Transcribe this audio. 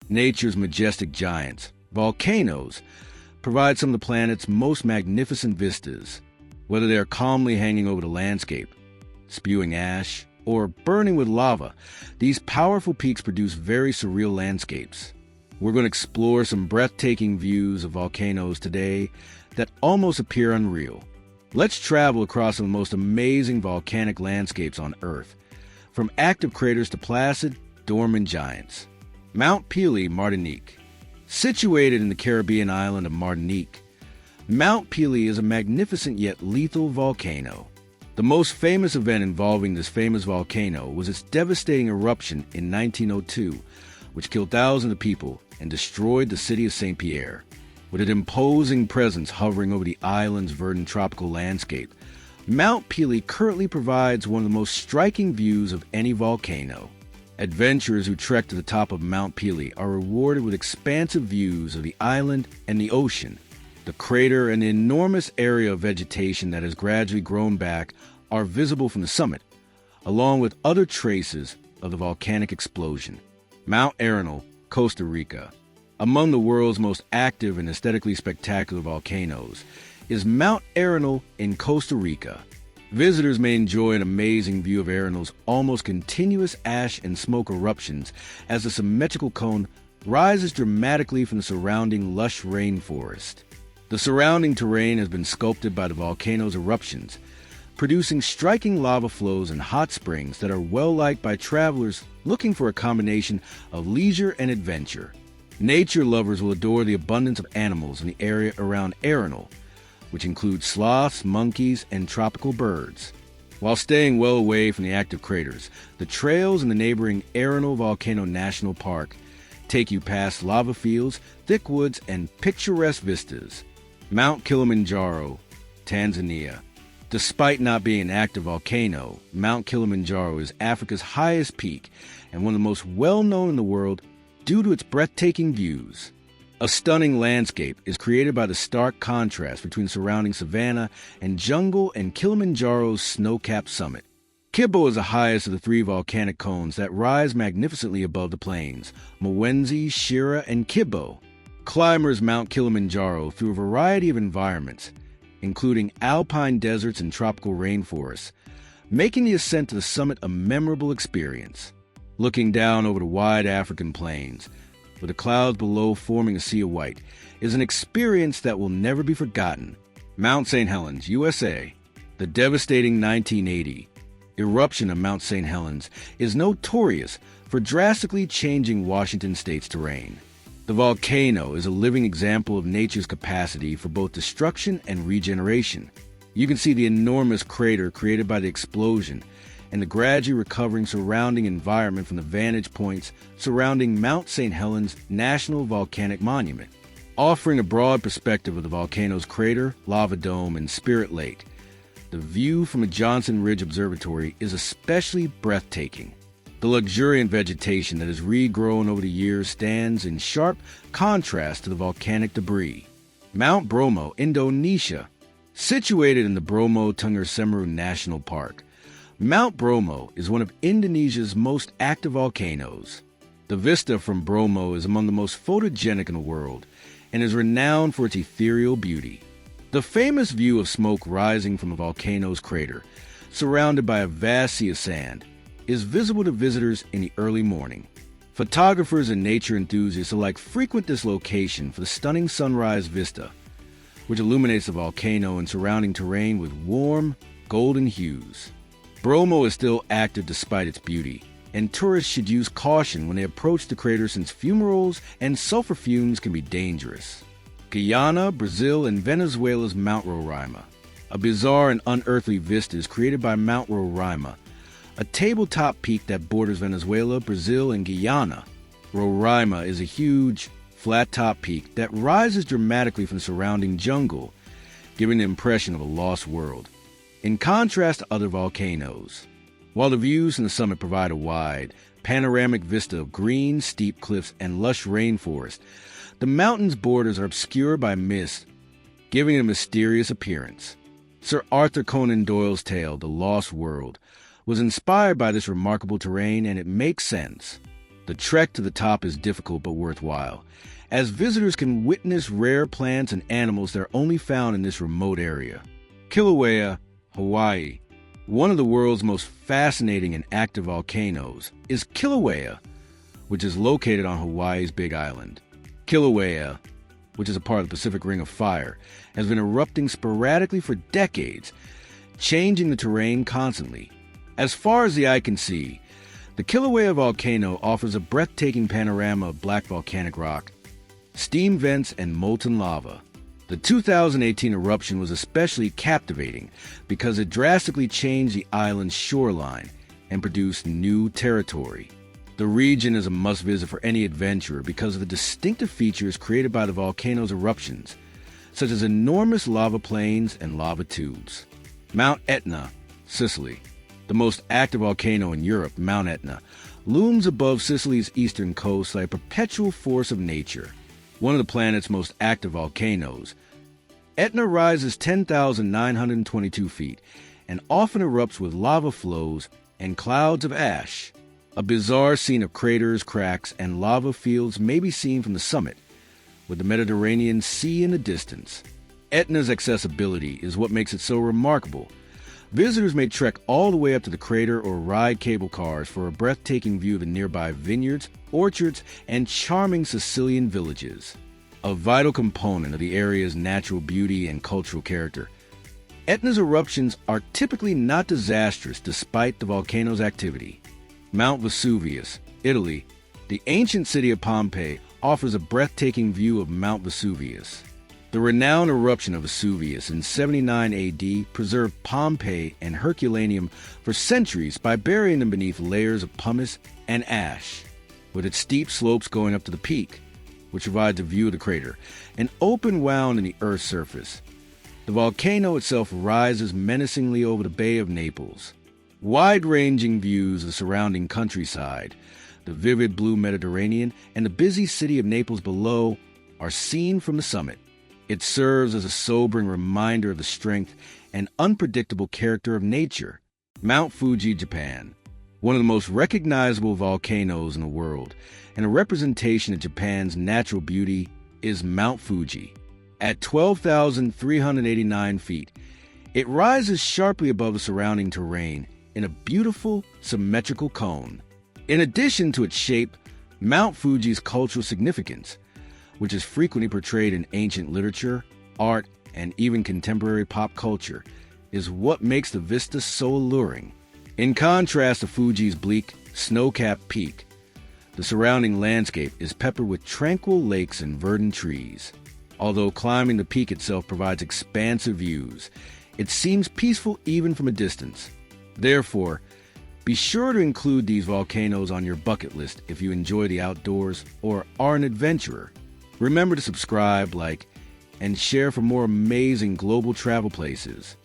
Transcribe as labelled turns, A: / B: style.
A: Nature's majestic giants, volcanoes, provide some of the planet's most magnificent vistas. Whether they are calmly hanging over the landscape, spewing ash, or burning with lava, these powerful peaks produce very surreal landscapes. We're going to explore some breathtaking views of volcanoes today that almost appear unreal. Let's travel across some of the most amazing volcanic landscapes on Earth, from active craters to placid, dormant giants. Mount Pelee, Martinique. Situated in the Caribbean island of Martinique, Mount Pelee is a magnificent yet lethal volcano. The most famous event involving this famous volcano was its devastating eruption in 1902, which killed thousands of people and destroyed the city of St. Pierre. With an imposing presence hovering over the island's verdant tropical landscape, Mount Pelee currently provides one of the most striking views of any volcano. Adventurers who trek to the top of Mount Pelee are rewarded with expansive views of the island and the ocean. The crater and the enormous area of vegetation that has gradually grown back are visible from the summit, along with other traces of the volcanic explosion. Mount Arenal, Costa Rica. Among the world's most active and aesthetically spectacular volcanoes is Mount Arenal in Costa Rica. Visitors may enjoy an amazing view of Arenal's almost continuous ash and smoke eruptions as the symmetrical cone rises dramatically from the surrounding lush rainforest. The surrounding terrain has been sculpted by the volcano's eruptions, producing striking lava flows and hot springs that are well-liked by travelers looking for a combination of leisure and adventure. Nature lovers will adore the abundance of animals in the area around Arenal, which includes sloths, monkeys, and tropical birds. While staying well away from the active craters, the trails in the neighboring Arenal Volcano National Park take you past lava fields, thick woods, and picturesque vistas. Mount Kilimanjaro, Tanzania. Despite not being an active volcano, Mount Kilimanjaro is Africa's highest peak and one of the most well-known in the world due to its breathtaking views. A stunning landscape is created by the stark contrast between surrounding savanna and jungle and Kilimanjaro's snow-capped summit. Kibo is the highest of the three volcanic cones that rise magnificently above the plains: Mwenzi, Shira, and Kibo. Climbers mount Kilimanjaro through a variety of environments, including alpine deserts and tropical rainforests, making the ascent to the summit a memorable experience. Looking down over the wide African plains, with the clouds below forming a sea of white, is an experience that will never be forgotten. Mount St. Helens, USA. The devastating 1980 eruption of Mount St. Helens is notorious for drastically changing Washington state's terrain. The volcano is a living example of nature's capacity for both destruction and regeneration. You can see the enormous crater created by the explosion and the gradually recovering surrounding environment from the vantage points surrounding Mount St. Helens National Volcanic Monument, offering a broad perspective of the volcano's crater, lava dome, and Spirit Lake. The view from the Johnson Ridge Observatory is especially breathtaking. The luxuriant vegetation that has regrown over the years stands in sharp contrast to the volcanic debris. Mount Bromo, Indonesia. Situated in the Bromo Tengger Semeru National Park, Mount Bromo is one of Indonesia's most active volcanoes. The vista from Bromo is among the most photogenic in the world and is renowned for its ethereal beauty. The famous view of smoke rising from the volcano's crater, surrounded by a vast sea of sand, is visible to visitors in the early morning. Photographers and nature enthusiasts alike frequent this location for the stunning sunrise vista, which illuminates the volcano and surrounding terrain with warm, golden hues. Bromo is still active despite its beauty, and tourists should use caution when they approach the crater since fumaroles and sulfur fumes can be dangerous. Guyana, Brazil, and Venezuela's Mount Roraima. A bizarre and unearthly vista is created by Mount Roraima, a tabletop peak that borders Venezuela, Brazil, and Guyana. Roraima is a huge, flat-top peak that rises dramatically from the surrounding jungle, giving the impression of a lost world. In contrast to other volcanoes, while the views from the summit provide a wide, panoramic vista of green, steep cliffs and lush rainforest, the mountain's borders are obscured by mist, giving it a mysterious appearance. Sir Arthur Conan Doyle's tale, The Lost World, was inspired by this remarkable terrain, and it makes sense. The trek to the top is difficult but worthwhile, as visitors can witness rare plants and animals that are only found in this remote area. Kilauea, Hawaii. One of the world's most fascinating and active volcanoes is Kilauea, which is located on Hawaii's Big Island. Kilauea, which is a part of the Pacific Ring of Fire, has been erupting sporadically for decades, changing the terrain constantly. As far as the eye can see, the Kilauea volcano offers a breathtaking panorama of black volcanic rock, steam vents, and molten lava. The 2018 eruption was especially captivating because it drastically changed the island's shoreline and produced new territory. The region is a must-visit for any adventurer because of the distinctive features created by the volcano's eruptions, such as enormous lava plains and lava tubes. Mount Etna, Sicily. The most active volcano in Europe, Mount Etna, looms above Sicily's eastern coast like a perpetual force of nature. One of the planet's most active volcanoes, Etna rises 10,922 feet and often erupts with lava flows and clouds of ash. A bizarre scene of craters, cracks, and lava fields may be seen from the summit, with the Mediterranean Sea in the distance. Etna's accessibility is what makes it so remarkable. Visitors may trek all the way up to the crater or ride cable cars for a breathtaking view of the nearby vineyards, orchards, and charming Sicilian villages. A vital component of the area's natural beauty and cultural character, Etna's eruptions are typically not disastrous despite the volcano's activity. Mount Vesuvius, Italy. The ancient city of Pompeii offers a breathtaking view of Mount Vesuvius. The renowned eruption of Vesuvius in 79 AD preserved Pompeii and Herculaneum for centuries by burying them beneath layers of pumice and ash. With its steep slopes going up to the peak, which provides a view of the crater, an open wound in the Earth's surface. The volcano itself rises menacingly over the Bay of Naples. Wide-ranging views of the surrounding countryside, the vivid blue Mediterranean, and the busy city of Naples below are seen from the summit. It serves as a sobering reminder of the strength and unpredictable character of nature. Mount Fuji, Japan. One of the most recognizable volcanoes in the world, and a representation of Japan's natural beauty, is Mount Fuji. At 12,389 feet, it rises sharply above the surrounding terrain in a beautiful, symmetrical cone. In addition to its shape, Mount Fuji's cultural significance, which is frequently portrayed in ancient literature, art, and even contemporary pop culture, is what makes the vista so alluring. In contrast to Fuji's bleak, snow-capped peak, the surrounding landscape is peppered with tranquil lakes and verdant trees. Although climbing the peak itself provides expansive views, it seems peaceful even from a distance. Therefore, be sure to include these volcanoes on your bucket list if you enjoy the outdoors or are an adventurer. Remember to subscribe, like, and share for more amazing global travel places.